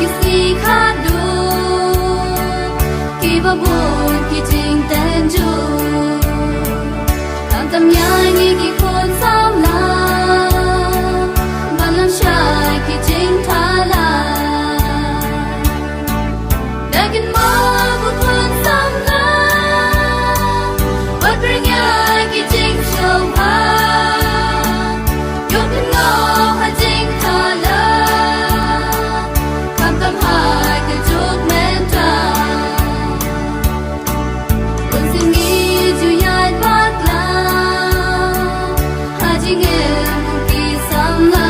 kisi khadu ki babun ki jing tenju tam tam yangi ki khon sam la balam shai ki jing thala dakin ma bu khon sam la wat bring ya ki jing show ha yo kan no ha jing thala kam tam ha ke jok men ta kun sin gi ju yai bak la ha jing e ki sam la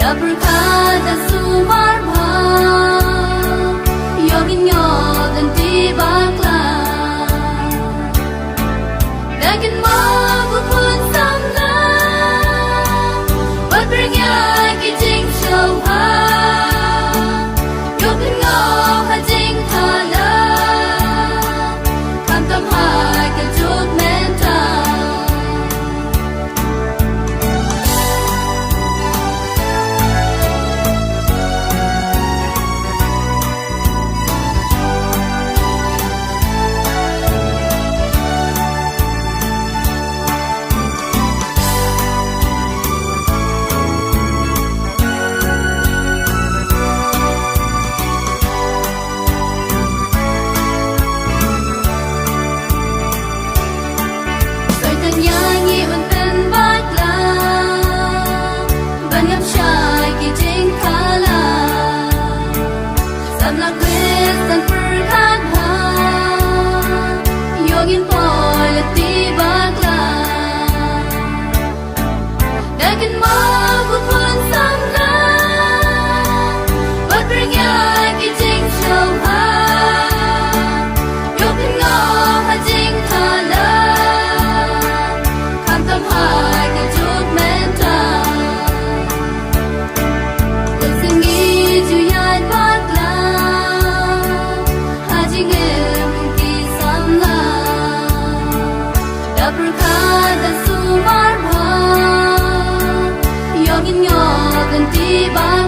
da br kha da su mar bha yo gin yo dan ti bak la da kin ma bu kun sam la wat bring ya ki jing show ha yo kan ngo ha jing thala kam tam ha ke jok men ta Soy tan yangi un pen bak la ban yam shai ki jing thala sam la kwes tan per khat ha yogin pol ti bak la dakin ma bu kun sam la wat bring ya ki jing show ha yo kan ngo ha jing thala kam tam ha ke jok men ta kun sin gi ju yai bak la ha jing e ki sam la da br kha da su mar bha yo gin yo kan ti bak